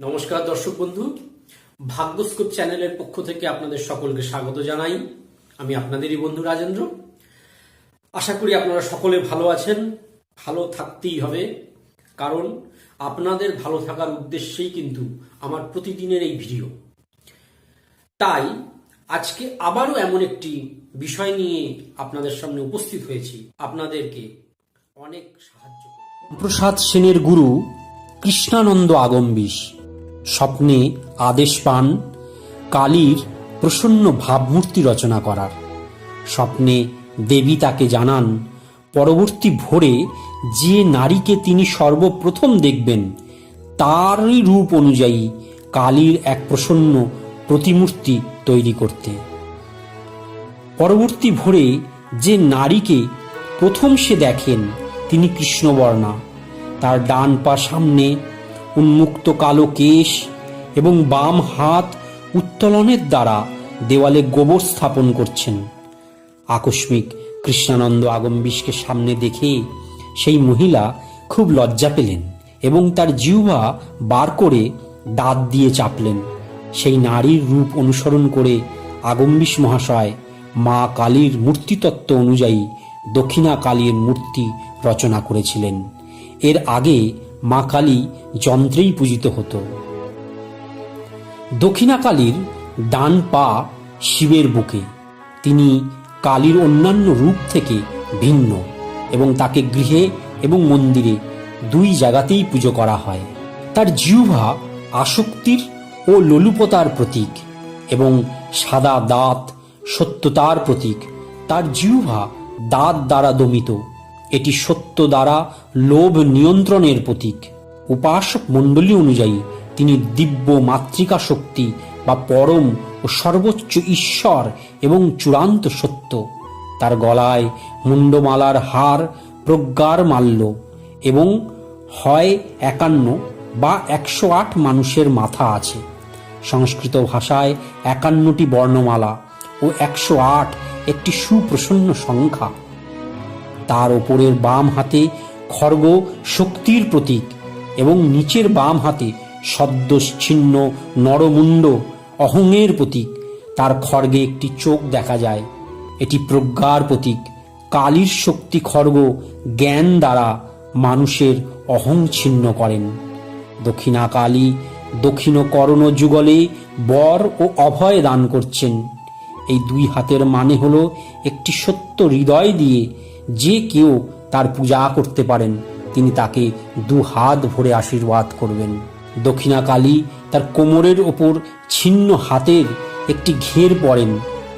নমস্কার দর্শক বন্ধু, ভাগ্যস্কোপ চ্যানেলের পক্ষ থেকে আপনাদের সকলকে স্বাগত জানাই। আমি আপনাদেরই বন্ধু রাজেন্দ্র। আশা করি আপনারা সকলে ভালো আছেন। ভালো থাকতেই হবে, কারণ আপনাদের ভালো থাকার উদ্দেশ্যেই কিন্তু আমার প্রতিদিনের এই ভিডিও। তাই আজকে আবারও এমন একটি বিষয় নিয়ে আপনাদের সামনে উপস্থিত হয়েছি, আপনাদেরকে অনেক সাহায্য করব। প্রসাদ সেনের গুরু কৃষ্ণানন্দ আগম্বীশ স্বপ্নে আদেশ পান কালীর প্রসন্ন ভাবমূর্তি রচনা করার। স্বপ্নে দেবী তাকে জানান পরবর্তী ভোরে যে নারীকে তিনি সর্বপ্রথম দেখবেন তারই রূপ অনুযায়ী কালীর এক প্রসন্ন প্রতিমূর্তি তৈরি করতে। পরবর্তী ভোরে যে নারীকে প্রথম সে দেখেন তিনি কৃষ্ণবর্ণা। তার ডান পা সামনে, উন্মুক্ত কালো কেশ এবং বাম হাত উত্তোলনের দ্বারা দেওয়ালে গোবর স্থাপন করছেন। আকস্মিক কৃষ্ণানন্দ আগম্বীশকে সামনে দেখে সেই মহিলা খুব লজ্জা পেলেন এবং তার জিহ্বা বার করে দাঁত দিয়ে চাপলেন। সেই নারীর রূপ অনুসরণ করে আগম্বীশ মহাশয় মা কালীর মূর্তিতত্ত্ব অনুযায়ী দক্ষিণা কালীর মূর্তি রচনা করেছিলেন। এর আগে মা কালী যন্ত্রেই পূজিত হতো। দক্ষিণা কালীর ডান পা শিবের বুকে। তিনি কালীর অন্যান্য রূপ থেকে ভিন্ন এবং তাকে গৃহে এবং মন্দিরে দুই জায়গাতেই পুজো করা হয়। তার জিহ্বা আসক্তির ও লোলুপতার প্রতীক এবং সাদা দাঁত সত্যতার প্রতীক। তার জিহ্বা দাঁত দ্বারা দমিত, এটি সত্য দ্বারা লোভ নিয়ন্ত্রণের প্রতীক। উপাসক মণ্ডলী অনুযায়ী তিনি দিব্য মাতৃকা শক্তি বা পরম ও সর্বোচ্চ ঈশ্বর এবং চূড়ান্ত সত্য। তার গলায় মুন্ডমালার হার প্রজ্ঞার মাল্য এবং হয় 51 বা 108 মানুষের মাথা আছে। সংস্কৃত ভাষায় 51টি বর্ণমালা ও 108 একটি সুপ্রসন্ন সংখ্যা। তার ওপরের বাম হাতে খড়গ শক্তির প্রতীক এবং নিচের বাম হাতে সদ্যচ্ছিন্ন নরমুণ্ড অহংয়ের প্রতীক। তার খড়গে একটি চোখ দেখা যায়, এটি প্রজ্ঞার প্রতীক। কালীর শক্তি খড়গ জ্ঞান দ্বারা মানুষের অহং ছিন্ন করেন। দক্ষিণা কালী দক্ষিণ করণ যুগলে বর ও অভয় দান করছেন। এই দুই হাতের মানে হলো একটি সত্য হৃদয় দিয়ে যে কেউ তার পূজা করতে পারেন, তিনি তাকে 2 হাত ভরে আশীর্বাদ করবেন। দক্ষিণা কালী তার কোমরের ওপর ছিন্ন হাতের একটি ঘের পরেন,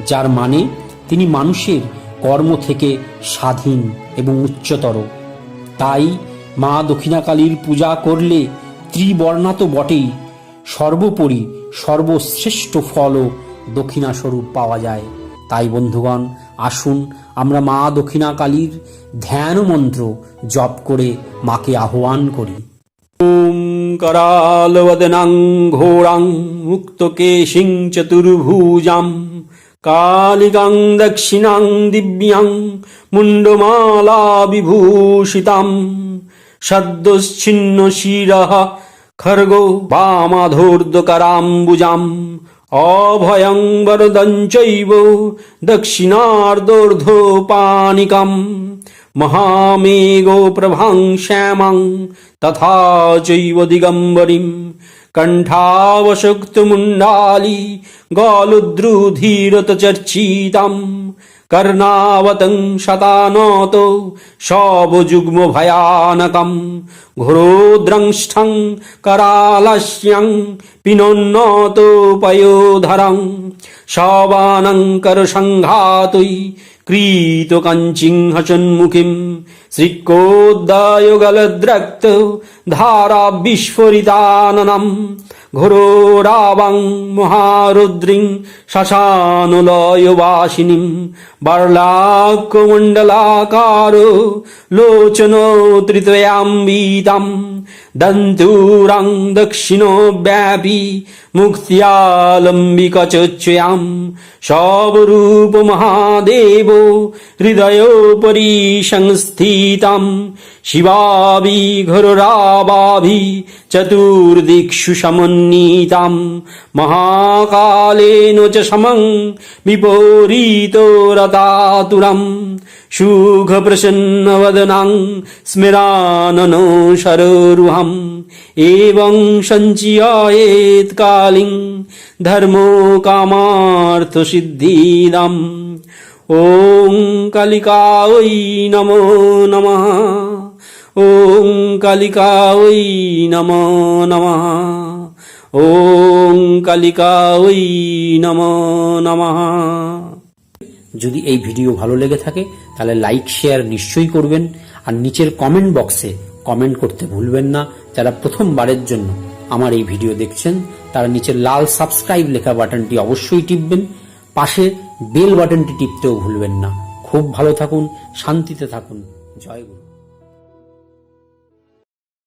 যার মানে তিনি মানুষের কর্ম থেকে স্বাধীন এবং উচ্চতর। তাই মা দক্ষিণা কালীর পূজা করলে ত্রিবর্ণা তো বটেই, সর্বোপরি সর্বশ্রেষ্ঠ ফলও দক্ষিণা স্বরূপ পাওয়া যায়। তাই বন্ধুগণ, আসুন আমরা মা দক্ষিণা কালীর ধ্যান মন্ত্র জপ করে মাকে আহ্বান করি। ওম करालवदनां घोरां मुक्तकेशिं चतुर्भुजां कालिकां दक्षिणां दिव्यां मुण्डमाला विभूषितां सद्योच्छिन्न शिरः खड्गो वामाधोर्ध्वकराम्बुजाम् अभयं वरदं चैव दक्षिणार्धोर्ध्वपाणिकाम् महामेघो प्रभां श्यामां तथा चैव दिगम्बरीं कण्ठावशक्तमुण्डाली गलुद्रुधिरतचर्चितां कर्णावतं शतानतो शवजुग्मभयानकं घोरोद्रंष्ठं करालस्यं पिनोन्नतोपयोधरं शवानङ्करसङ्घातै क्रीतकञ्चिं हसन्मुखीं श्रीकोद्दायुगलद्रक्त धारा विस्फुरिताननं घोरोरावां महारुद्रीं शशानुलयवासिनीं बर्लाकमण्डलाकारो लोचनो त्रितयाम्बितां दन्तूरां दक्षिणोव्यापी मुक्त्यालम्बिकचोच्चयां शवरूप महादेवो हृदयोपरि संस्थितां শিবাভি ঘোরাবাভি চতুর্দিক্ষু সমন্বিতাম মহাকালেন চ সমং বিপরীতরতাতুরম সুখ প্রসন্ন বদনাং স্মরাননো সরোরুহম এবং সঞ্চিয়েত কালিং ধর্ম কামার্থ সিদ্ধিদম। ওং কালিকাঐ নমো নমঃ। ওং কালিকাঐ নমো নমঃ। ওং কালিকাঐ নমো নমঃ। যদি এই ভিডিও ভালো লেগে থাকে তাহলে লাইক শেয়ার নিশ্চয়ই করবেন, আর নিচের কমেন্ট বক্সে কমেন্ট করতে ভুলবেন না। যারা প্রথমবারের জন্য আমার এই ভিডিও দেখছেন তারা নিচের লাল সাবস্ক্রাইব লেখা বাটনটি অবশ্যই টিপবেন, পাশে বেল বাটনটি টিপতেও ভুলবেন না। খুব ভালো থাকুন, শান্তিতে থাকুন। জয় গুরু।